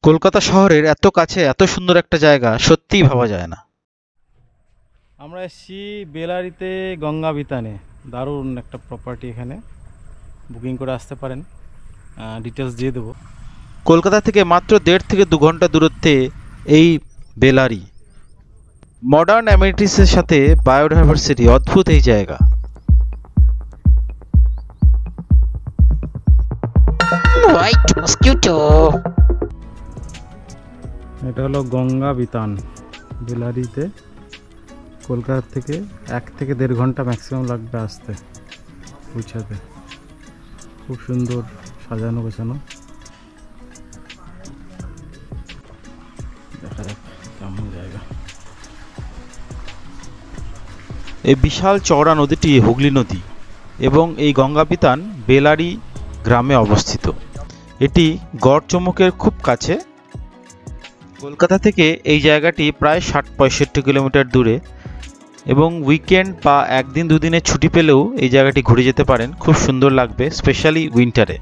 কলকাতা শহরের এত কাছে এত সুন্দর একটা জায়গা সত্যিই ভাবা যায় না। আমরা এসেছি বেলারিতে গঙ্গা বিতানে। দারুণ একটা প্রপার্টি, এখানে বুকিং করে আসতে পারেন, ডিটেলস দিয়ে দেবো। কলকাতা থেকে মাত্র 1.5 থেকে 2 ঘন্টা দূরত্বে এই বেলারি। মডার্ন অ্যামেনিটিসের সাথে বায়োডাইভার্সিটি, অদ্ভুত এই জায়গা। White mosquito. এটা হলো গঙ্গা বিতান বেলারিতে। কলকাতা থেকে 1 থেকে 1.5 ঘন্টা ম্যাক্সিমাম লাগবে আসতে, পৌঁছাতে। খুব সুন্দর সাজানো গোছানো। দেখা যাক কেমন জায়গা। এই বিশাল চওড়া নদীটি হুগলি নদী এবং এই গঙ্গাবিতান বেলারি গ্রামে অবস্থিত। এটি গড়চমুকের খুব কাছে। কলকাতা থেকে এই জায়গাটি প্রায় 60-65 কিলোমিটার দূরে এবং উইকেন্ড বা একদিন দুদিনের ছুটি পেলেও এই জায়গাটি ঘুরে যেতে পারেন, খুব সুন্দর লাগবে, স্পেশালি উইন্টারে।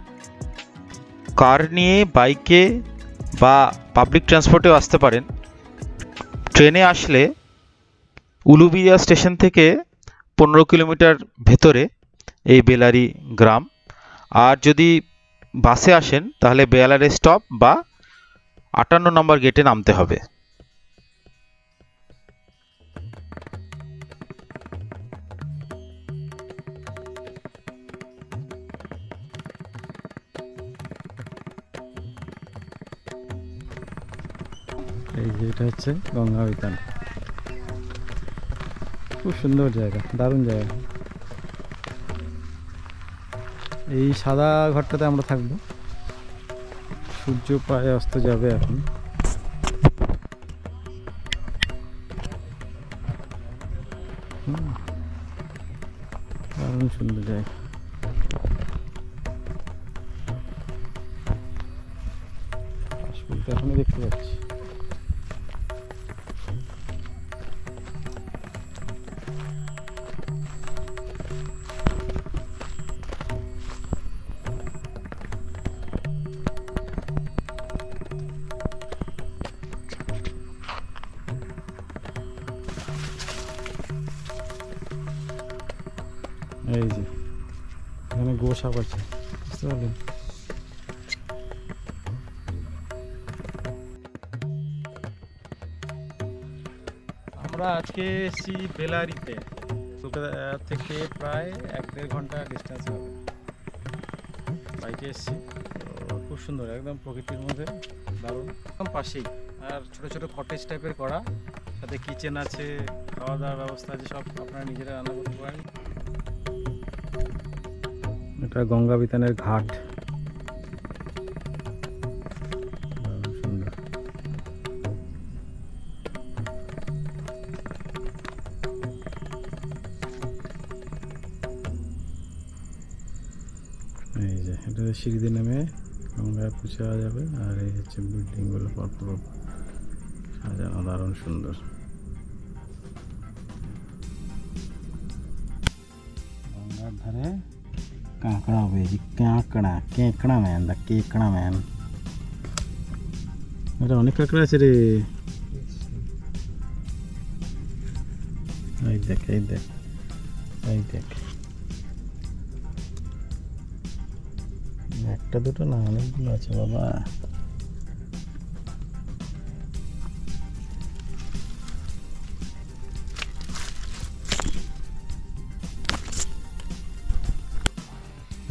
কার নিয়ে, বাইকে বা পাবলিক ট্রান্সপোর্টেও আসতে পারেন। ট্রেনে আসলে উলুবেড়িয়া স্টেশন থেকে 15 কিলোমিটার ভেতরে এই বেলারি গ্রাম। আর যদি বাসে আসেন তাহলে বেলারি স্টপ বা 58 নম্বর গেটে নামতে হবে। এই যে এটা হচ্ছে গঙ্গা বিতান। খুব সুন্দর জায়গা, দারুণ জায়গা। এই সাদা ঘরটাতে আমরা থাকবো। সূর্য প্রায় অস্ত যাবে এখন। দারুণ সুন্দর জায়গা। এখনই দেখতে পাচ্ছি। এই যে এখানে গোসাপ আছে, বুঝতে পারলেন? আমরা আজকে এসেছি বেলারিতে। কলকাতা থেকে প্রায় 1-1.5 ঘন্টা ডিস্টেন্স হবে, বাইকে এসেছি। তো খুব সুন্দর, একদম প্রকৃতির মধ্যে, দারুণ, একদম পাশেই। আর ছোট ছোট কটেজ টাইপের করা, সাথে কিচেন আছে, খাওয়া দাওয়ার ব্যবস্থা আছে, সব আপনারা নিজেরা রান্না করতে পারেন। এটা গঙ্গা বিতানের ঘাট, সুন্দর। এই যে এটা সিঁড়িতে নেমে গঙ্গায় পৌঁছে যাবে। আর এই হচ্ছে বিল্ডিংগুলো পরপর সাজানো, দারুণ সুন্দর। গঙ্গার ধারে কাঁকড়া হবে, কাঁকড়া, কেঁকড়া ম্যান, দা কেঁকড়া ম্যান। এটা অনেক কাঁকড়া আছে রে। এই দেখ, এই দেখ, এই দেখ, একটা দুটো না, অনেকগুলো আছে বাবা।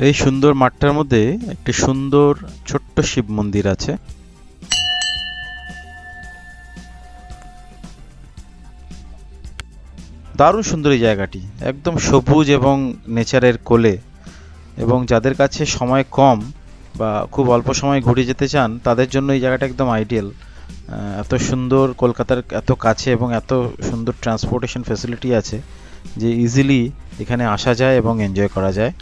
এই সুন্দর মাঠটার মধ্যে একটি সুন্দর ছোট্ট শিব মন্দির আছে। দারুণ সুন্দর এই জায়গাটি, একদম সবুজ এবং নেচারের কোলে। এবং যাদের কাছে সময় কম বা খুব অল্প সময় ঘুরে যেতে চান তাদের জন্য এই জায়গাটা একদম আইডিয়াল। এত সুন্দর, কলকাতার এত কাছে এবং এত সুন্দর ট্রান্সপোর্টেশন ফ্যাসিলিটি আছে যে ইজিলি এখানে আসা যায় এবং এনজয় করা যায়।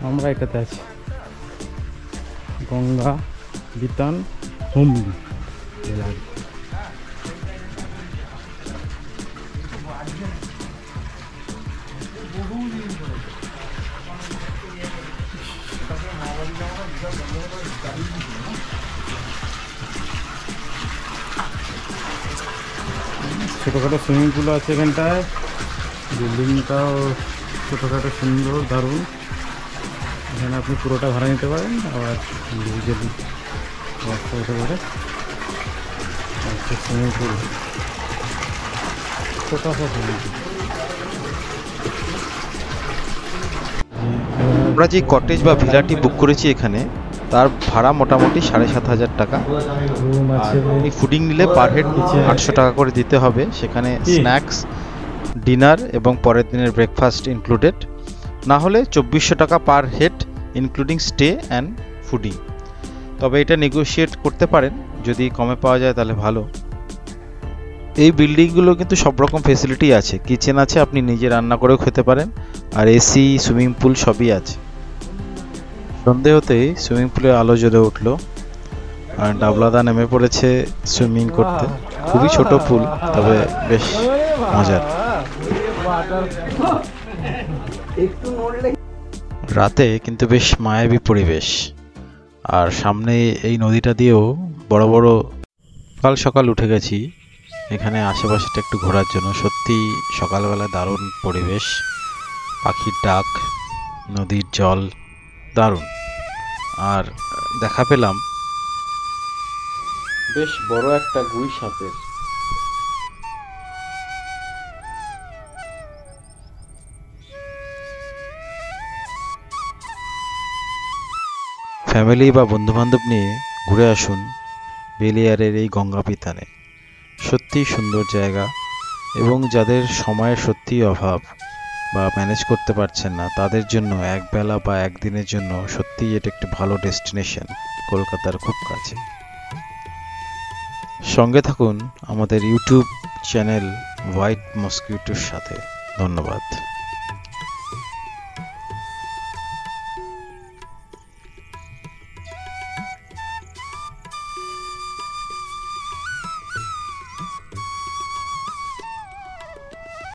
আমরা এটাতে আছি, গঙ্গা বিতান হুগলি বেলারি। ছোটোখাটো সুইমিং পুল আছে এখানটায়, বিল্ডিংটাও ছোটোখাটো সুন্দর দারুণ। এখানে আপনি পুরোটা ভাড়া নিতে পারেন, আবার ইন্ডিভিজুয়ালি ব্যবসা হতে পারে। সুইমিং পুল, ছোটো সুইমিং পুল। আমরা যে কটেজ বা ভিলাটি বুক করেছি এখানে, তার ভাড়া মোটামুটি 7,500 টাকা। রুম আর আছে, এই ফুডিং নিলে পার হেড 800 টাকা করে দিতে হবে। সেখানে স্ন্যাক্স, ডিনার এবং পরের দিনের ব্রেকফাস্ট ইনক্লুডেড। না হলে 2400 টাকা per head including stay and fooding. তবে এটা নেগোশিয়েট করতে পারেন, যদি কমে পাওয়া যায় তাহলে ভালো। এই বিল্ডিংগুলো কিন্তু সব রকম ফেসিলিটি আছে, কিচেন আছে, আপনি নিজে রান্না করেও খেতে পারেন, আর এসি, সুইমিং পুল সবই আছে। সন্ধে হতেই সুইমিং পুলের আলো জ্বলে উঠলো, আর ডাবলাদা নেমে পড়েছে সুইমিং করতে। খুবই ছোট পুল, তবে বেশ মজার। রাতে কিন্তু বেশ মায়াবী পরিবেশ, আর সামনে এই নদীটা দিয়েও বড় বড়। সকাল সকাল উঠে গেছি এখানে আশেপাশেটা একটু ঘোরার জন্য। সত্যি সকালবেলা দারুণ পরিবেশ, পাখির ডাক, নদীর জল দারুণ। আর দেখা পেলাম বেশ বড় একটা গুই সাপের। ফ্যামিলি বা বন্ধুবান্ধব নিয়ে ঘুরে আসুন বেলিয়ারের এই গঙ্গা পিতানে। সত্যিই সুন্দর জায়গা, এবং যাদের সময়ের সত্যিই অভাব বা ম্যানেজ করতে পারছেন না, তাদের জন্য একবেলা বা একদিনের জন্য সত্যিই এটা একটি ভালো ডেস্টিনেশন, কলকাতার খুব কাছে। সঙ্গে থাকুন আমাদের ইউটিউব চ্যানেল হোয়াইট মসকিউটোর সাথে। ধন্যবাদ।